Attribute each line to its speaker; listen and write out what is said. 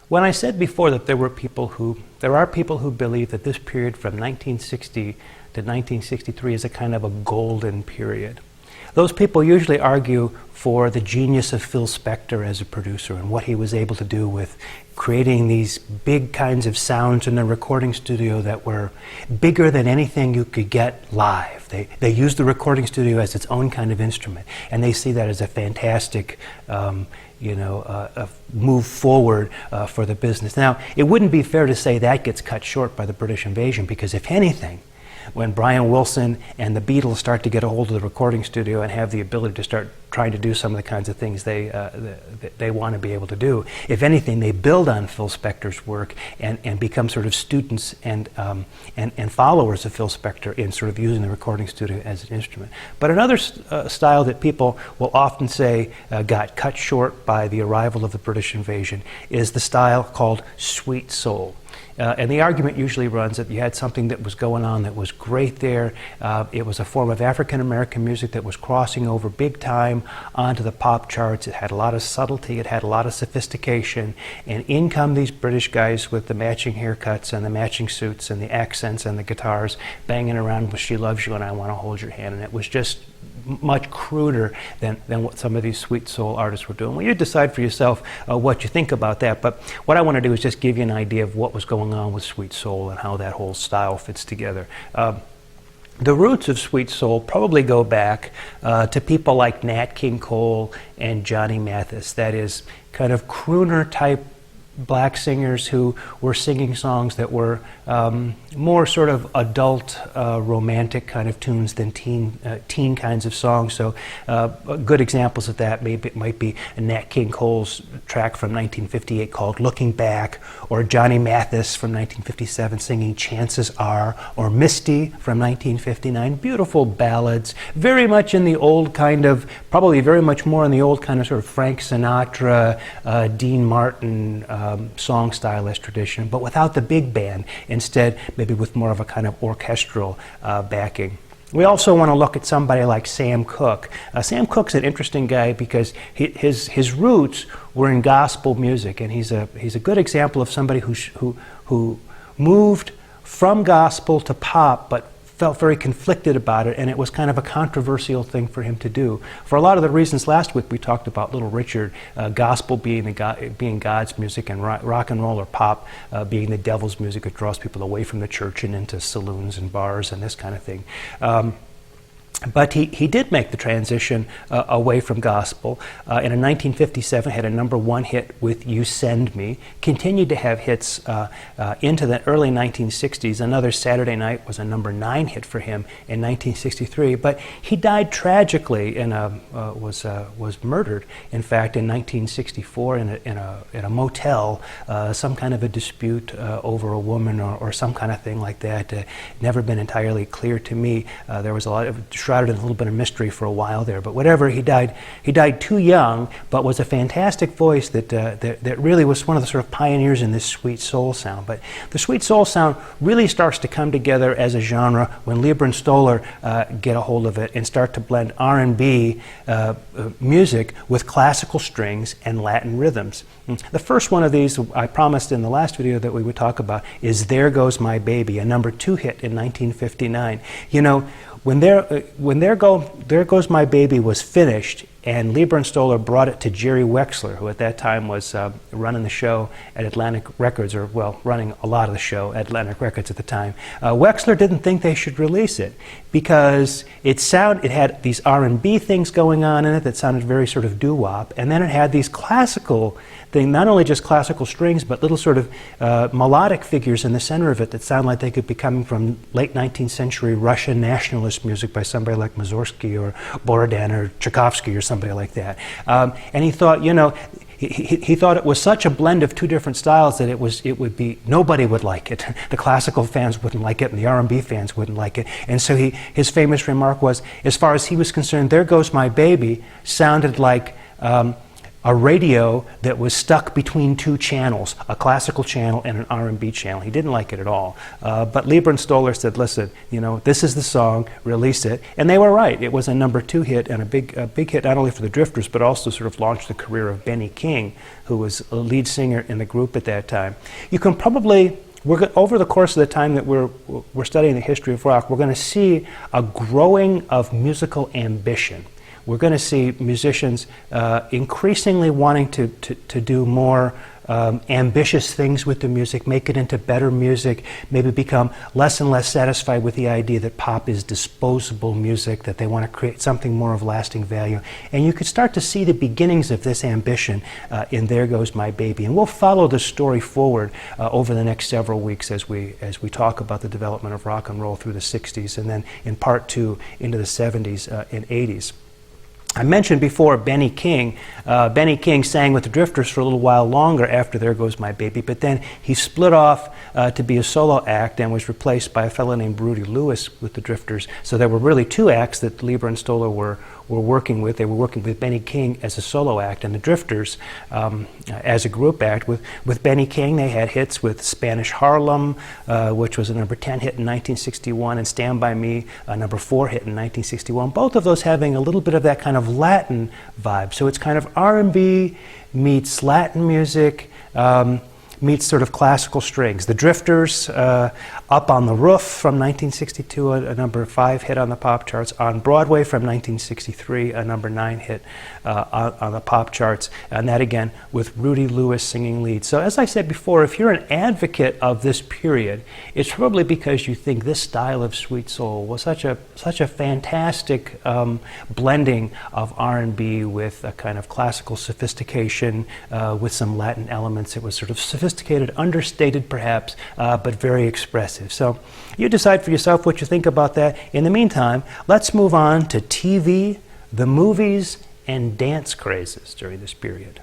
Speaker 1: When I said before that there are people who believe that this period from 1960 to 1963 is a kind of a golden period. Those people usually argue for the genius of Phil Spector as a producer and what he was able to do with creating these big kinds of sounds in the recording studio that were bigger than anything you could get live. They used the recording studio as its own kind of instrument, and they see that as a fantastic a move forward for the business. Now, it wouldn't be fair to say that gets cut short by the British invasion, because if anything, when Brian Wilson and the Beatles start to get a hold of the recording studio and have the ability to start trying to do some of the kinds of things they want to be able to do, if anything, they build on Phil Spector's work and become sort of students and followers of Phil Spector in sort of using the recording studio as an instrument. But another style that people will often say got cut short by the arrival of the British invasion is the style called sweet soul. And the argument usually runs that you had something that was going on that was great there. It was a form of African American music that was crossing over big time onto the pop charts. It had a lot of subtlety, it had a lot of sophistication, and in come these British guys with the matching haircuts and the matching suits and the accents and the guitars banging around with She Loves You and I Want to Hold Your Hand, and it was just much cruder than what some of these sweet soul artists were doing. Well, you decide for yourself what you think about that, but what I want to do is just give you an idea of what was going on with sweet soul and how that whole style fits together. The roots of sweet soul probably go back to people like Nat King Cole and Johnny Mathis. That is, kind of crooner type black singers who were singing songs that were more sort of adult, romantic kind of tunes than teen kinds of songs. So good examples of that might be Nat King Cole's track from 1958 called Looking Back, or Johnny Mathis from 1957 singing Chances Are, or Misty from 1959. Beautiful ballads, very much in the old kind of, probably very much more in the old kind of sort of Frank Sinatra, Dean Martin, song stylist tradition, but without the big band. Instead, maybe with more of a kind of orchestral backing. We also want to look at somebody like Sam Cooke. Sam Cooke's an interesting guy because his roots were in gospel music, and he's a good example of somebody who moved from gospel to pop, but felt very conflicted about it, and it was kind of a controversial thing for him to do. For a lot of the reasons last week we talked about Little Richard, gospel being God's music, and rock and roll or pop being the devil's music that draws people away from the church and into saloons and bars and this kind of thing. But he did make the transition away from gospel. And in 1957 had a #1 hit with You Send Me, continued to have hits into the early 1960s. Another Saturday Night was a #9 hit for him in 1963, but he died tragically and was murdered, in fact, in 1964 in a motel, some kind of a dispute over a woman or some kind of thing like that. Never been entirely clear to me. There was a lot of shrouded in a little bit of mystery for a while there, but whatever, he died too young, but was a fantastic voice that really was one of the sort of pioneers in this sweet soul sound. But the sweet soul sound really starts to come together as a genre when Lieber and Stoller get a hold of it and start to blend R&B music with classical strings and Latin rhythms. The first one of these, I promised in the last video that we would talk about, is There Goes My Baby, a #2 hit in 1959. You know, when There Goes My Baby was finished, and Lieber and Stoller brought it to Jerry Wexler, who at that time was running the show at Atlantic Records, or well, running a lot of the show at Atlantic Records at the time. Wexler didn't think they should release it because it had these R&B things going on in it that sounded very sort of doo-wop, and then it had these classical things, not only just classical strings, but little sort of melodic figures in the center of it that sound like they could be coming from late 19th century Russian nationalist music by somebody like Mussorgsky or Borodan or Tchaikovsky or somebody like that. And he thought, you know, he thought it was such a blend of two different styles that nobody would like it. The classical fans wouldn't like it, and the R&B fans wouldn't like it. And so his famous remark was, as far as he was concerned, There Goes My Baby sounded like a radio that was stuck between two channels, a classical channel and an R&B channel. He didn't like it at all. But Leiber and Stoller said, listen, you know, this is the song, release it. And they were right. It was a #2 hit and a big hit not only for the Drifters, but also sort of launched the career of Benny King, who was a lead singer in the group at that time. You can probably, over the course of the time that we're studying the history of rock, we're going to see a growing of musical ambition. We're going to see musicians increasingly wanting to do more ambitious things with the music, make it into better music, maybe become less and less satisfied with the idea that pop is disposable music, that they want to create something more of lasting value. And you could start to see the beginnings of this ambition in There Goes My Baby. And we'll follow the story forward over the next several weeks as we talk about the development of rock and roll through the 60s and then in part 2 into the 70s and 80s. I mentioned before Benny King. Benny King sang with the Drifters for a little while longer after There Goes My Baby, but then he split off to be a solo act and was replaced by a fellow named Rudy Lewis with the Drifters. So there were really two acts that Leiber and Stoller were working with. They were working with Benny King as a solo act and the Drifters as a group act. With Benny King, they had hits with Spanish Harlem, which was a #10 hit in 1961, and Stand By Me, a #4 hit in 1961. Both of those having a little bit of that kind of Latin vibe. So it's kind of R&B meets Latin music, meets sort of classical strings. The Drifters, Up on the Roof from 1962, a #5 hit on the pop charts. On Broadway from 1963, a #9 hit on the pop charts. And that again with Rudy Lewis singing lead. So as I said before, if you're an advocate of this period, it's probably because you think this style of sweet soul was such a fantastic blending of R&B with a kind of classical sophistication with some Latin elements. It was sort of sophisticated, understated perhaps, but very expressive. So you decide for yourself what you think about that. In the meantime, let's move on to TV, the movies, and dance crazes during this period.